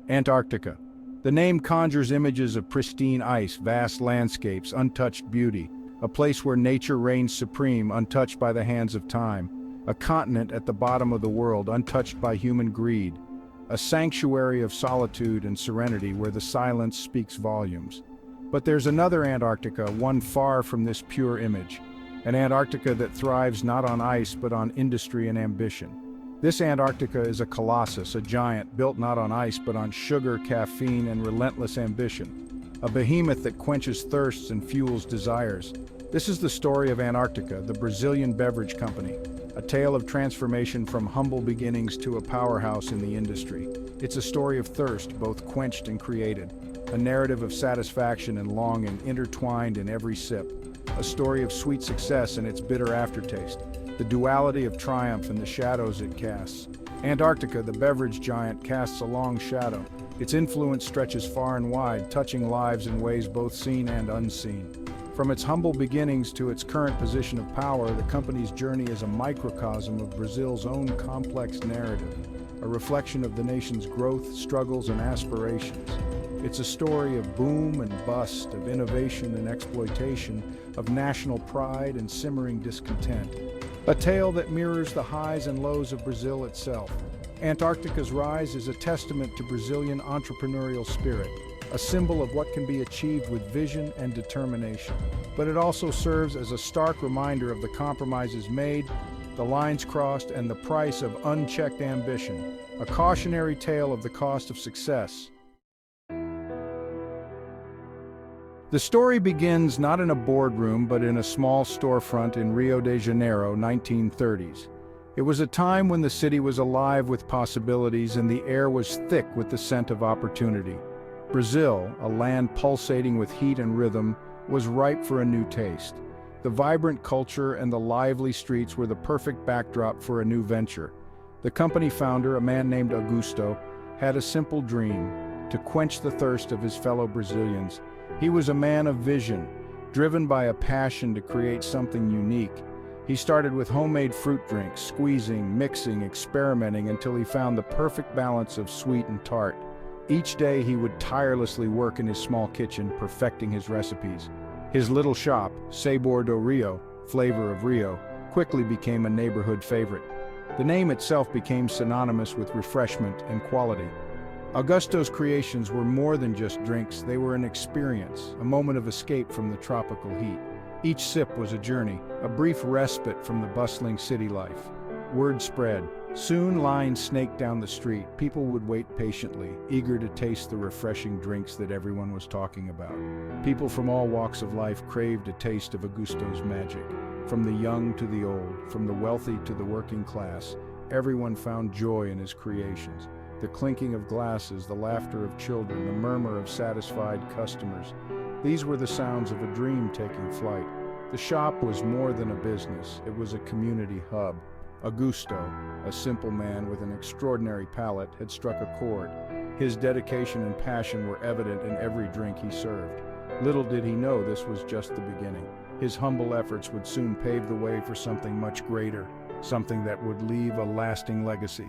Antarctica. The name conjures images of pristine ice, vast landscapes, untouched beauty, a place where nature reigns supreme, untouched by the hands of time, a continent at the bottom of the world, untouched by human greed, a sanctuary of solitude and serenity where the silence speaks volumes. But there's another Antarctica, one far from this pure image, an Antarctica that thrives not on ice but on industry and ambition. This Antarctica is a colossus, a giant, built not on ice but on sugar, caffeine, and relentless ambition. A behemoth that quenches thirsts and fuels desires. This is the story of Antarctica, the Brazilian beverage company, a tale of transformation from humble beginnings to a powerhouse in the industry. It's a story of thirst, both quenched and created, a narrative of satisfaction and longing intertwined in every sip, a story of sweet success and its bitter aftertaste, the duality of triumph and the shadows it casts. Antarctica, the beverage giant, casts a long shadow. Its influence stretches far and wide, touching lives in ways both seen and unseen. From its humble beginnings to its current position of power, the company's journey is a microcosm of Brazil's own complex narrative, a reflection of the nation's growth, struggles, and aspirations. It's a story of boom and bust, of innovation and exploitation, of national pride and simmering discontent. A tale that mirrors the highs and lows of Brazil itself. Antarctica's rise is a testament to Brazilian entrepreneurial spirit, a symbol of what can be achieved with vision and determination. But it also serves as a stark reminder of the compromises made, the lines crossed, and the price of unchecked ambition, a cautionary tale of the cost of success. The story begins not in a boardroom but in a small storefront in Rio de Janeiro, 1930s. It was a time when the city was alive with possibilities and the air was thick with the scent of opportunity. Brazil, a land pulsating with heat and rhythm, was ripe for a new taste. The vibrant culture and the lively streets were the perfect backdrop for a new venture. The company founder, a man named Augusto, had a simple dream: to quench the thirst of his fellow Brazilians. He was a man of vision, driven by a passion to create something unique. He started with homemade fruit drinks, squeezing, mixing, experimenting until he found the perfect balance of sweet and tart. Each day he would tirelessly work in his small kitchen, perfecting his recipes. His little shop, Sabor do Rio, Flavor of Rio, quickly became a neighborhood favorite. The name itself became synonymous with refreshment and quality. Augusto's creations were more than just drinks, they were an experience, a moment of escape from the tropical heat. Each sip was a journey, a brief respite from the bustling city life. Word spread. Soon lines snaked down the street. People would wait patiently, eager to taste the refreshing drinks that everyone was talking about. People from all walks of life craved a taste of Augusto's magic. From the young to the old, from the wealthy to the working class, everyone found joy in his creations. The clinking of glasses, the laughter of children, the murmur of satisfied customers. These were the sounds of a dream taking flight. The shop was more than a business, it was a community hub. Augusto, a simple man with an extraordinary palate, had struck a chord. His dedication and passion were evident in every drink he served. Little did he know this was just the beginning. His humble efforts would soon pave the way for something much greater, something that would leave a lasting legacy.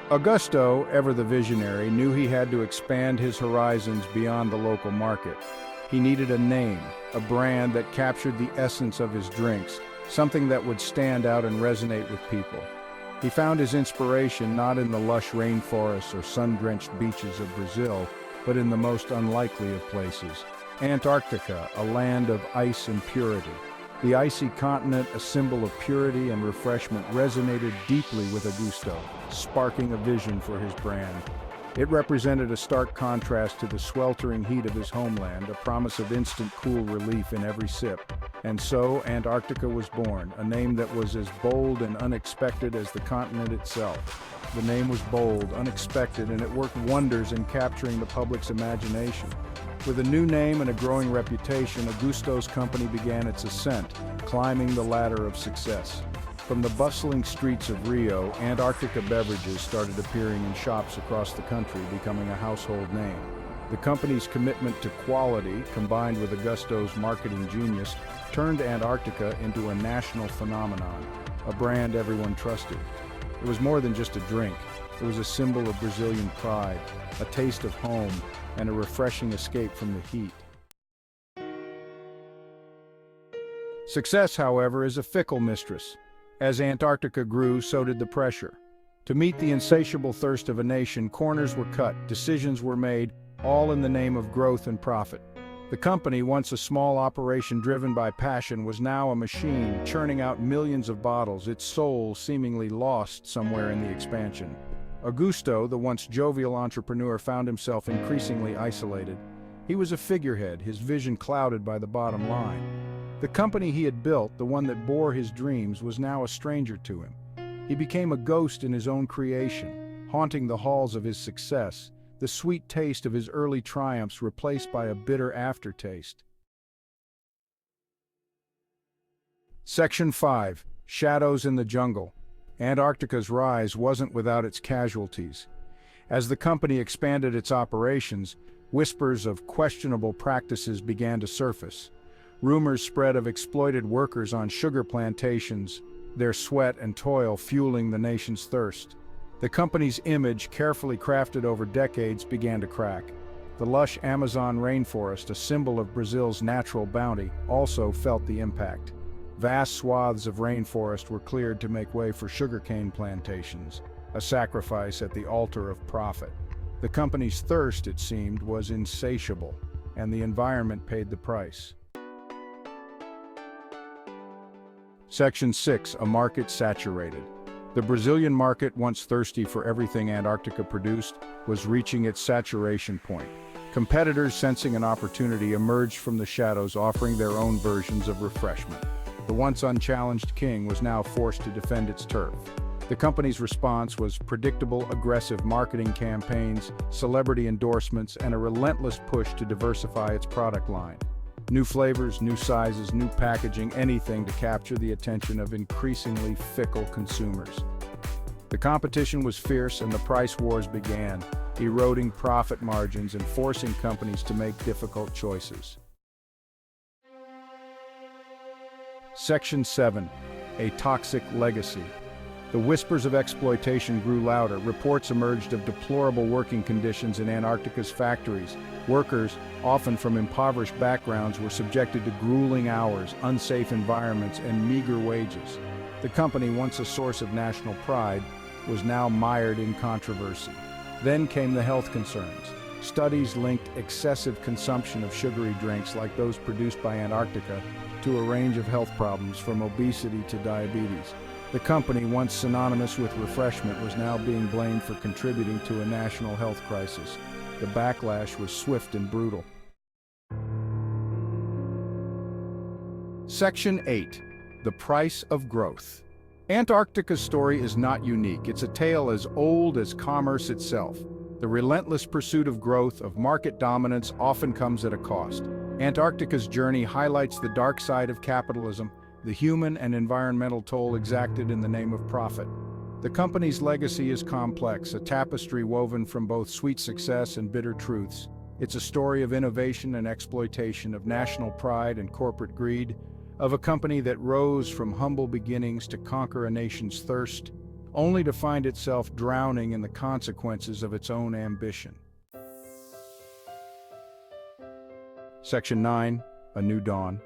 Augusto, ever the visionary, knew he had to expand his horizons beyond the local market. He needed a name, a brand that captured the essence of his drinks, something that would stand out and resonate with people. He found his inspiration not in the lush rainforests or sun-drenched beaches of Brazil, but in the most unlikely of places, Antarctica, a land of ice and purity. The icy continent, a symbol of purity and refreshment, resonated deeply with Augusto, sparking a vision for his brand. It represented a stark contrast to the sweltering heat of his homeland, a promise of instant cool relief in every sip. And so, Antarctica was born, a name that was as bold and unexpected as the continent itself. The name was bold, unexpected, and it worked wonders in capturing the public's imagination. With a new name and a growing reputation, Augusto's company began its ascent, climbing the ladder of success. From the bustling streets of Rio, Antarctica beverages started appearing in shops across the country, becoming a household name. The company's commitment to quality, combined with Augusto's marketing genius, turned Antarctica into a national phenomenon, a brand everyone trusted. It was more than just a drink. It was a symbol of Brazilian pride, a taste of home, and a refreshing escape from the heat. Success, however, is a fickle mistress. As Antarctica grew, so did the pressure. To meet the insatiable thirst of a nation, corners were cut, decisions were made, all in the name of growth and profit. The company, once a small operation driven by passion, was now a machine churning out millions of bottles, its soul seemingly lost somewhere in the expansion. Augusto, the once jovial entrepreneur, found himself increasingly isolated. He was a figurehead, his vision clouded by the bottom line. The company he had built, the one that bore his dreams, was now a stranger to him. He became a ghost in his own creation, haunting the halls of his success, the sweet taste of his early triumphs replaced by a bitter aftertaste. Section 5. Shadows in the Jungle. Antarctica's rise wasn't without its casualties. As the company expanded its operations, whispers of questionable practices began to surface. Rumors spread of exploited workers on sugar plantations, their sweat and toil fueling the nation's thirst. The company's image, carefully crafted over decades, began to crack. The lush Amazon rainforest, a symbol of Brazil's natural bounty, also felt the impact. Vast swaths of rainforest were cleared to make way for sugarcane plantations, a sacrifice at the altar of profit. The company's thirst, it seemed, was insatiable, and the environment paid the price. Section 6. A market saturated. The Brazilian market, once thirsty for everything Antarctica produced, was reaching its saturation point. Competitors, sensing an opportunity, emerged from the shadows, offering their own versions of refreshment. The once unchallenged king was now forced to defend its turf. The company's response was predictable, aggressive marketing campaigns, celebrity endorsements, and a relentless push to diversify its product line. New flavors, new sizes, new packaging, anything to capture the attention of increasingly fickle consumers. The competition was fierce and the price wars began, eroding profit margins and forcing companies to make difficult choices. Section 7. A toxic legacy. The whispers of exploitation grew louder. Reports emerged of deplorable working conditions in Antarctica's factories. Workers, often from impoverished backgrounds, were subjected to grueling hours, unsafe environments, and meager wages. The company, once a source of national pride, was now mired in controversy. Then came the health concerns. Studies linked excessive consumption of sugary drinks like those produced by Antarctica to a range of health problems, from obesity to diabetes. The company, once synonymous with refreshment, was now being blamed for contributing to a national health crisis. The backlash was swift and brutal. Section 8. The price of growth. Antarctica's story is not unique. It's a tale as old as commerce itself. The relentless pursuit of growth, of market dominance, often comes at a cost. Antarctica's journey highlights the dark side of capitalism, the human and environmental toll exacted in the name of profit. The company's legacy is complex, a tapestry woven from both sweet success and bitter truths. It's a story of innovation and exploitation, of national pride and corporate greed, of a company that rose from humble beginnings to conquer a nation's thirst, only to find itself drowning in the consequences of its own ambition. Section 9. A New Dawn.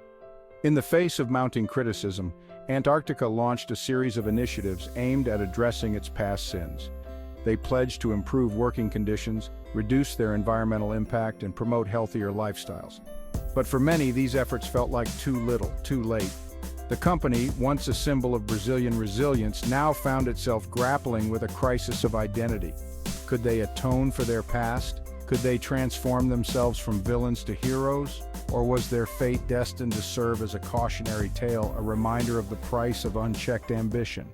In the face of mounting criticism, Antarctica launched a series of initiatives aimed at addressing its past sins. They pledged to improve working conditions, reduce their environmental impact, and promote healthier lifestyles. But for many, these efforts felt like too little, too late. The company, once a symbol of Brazilian resilience, now found itself grappling with a crisis of identity. Could they atone for their past? Could they transform themselves from villains to heroes? Or was their fate destined to serve as a cautionary tale, a reminder of the price of unchecked ambition?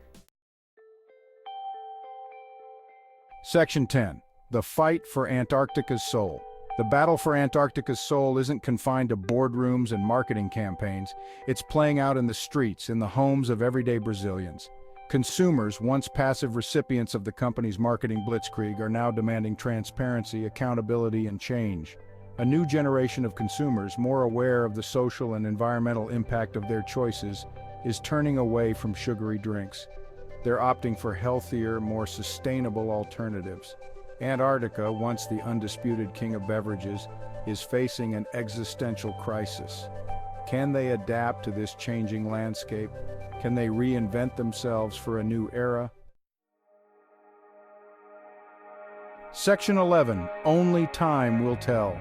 Section 10. The fight for Antarctica's soul. The battle for Antarctica's soul isn't confined to boardrooms and marketing campaigns. It's playing out in the streets, in the homes of everyday Brazilians. Consumers, once passive recipients of the company's marketing blitzkrieg, are now demanding transparency, accountability, and change. A new generation of consumers, more aware of the social and environmental impact of their choices, is turning away from sugary drinks. They're opting for healthier, more sustainable alternatives. Antarctica, once the undisputed king of beverages, is facing an existential crisis. Can they adapt to this changing landscape? Can they reinvent themselves for a new era? Section 11. Only time will tell.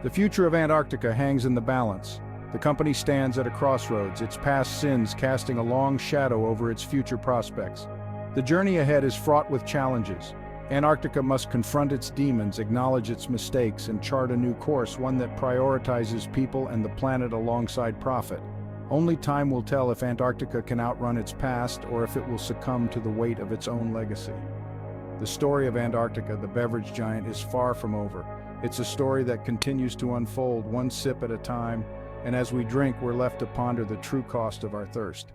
The future of Antarctica hangs in the balance. The company stands at a crossroads, its past sins casting a long shadow over its future prospects. The journey ahead is fraught with challenges. Antarctica must confront its demons, acknowledge its mistakes, and chart a new course, one that prioritizes people and the planet alongside profit. Only time will tell if Antarctica can outrun its past or if it will succumb to the weight of its own legacy. The story of Antarctica, the beverage giant, is far from over. It's a story that continues to unfold, one sip at a time, and as we drink, we're left to ponder the true cost of our thirst.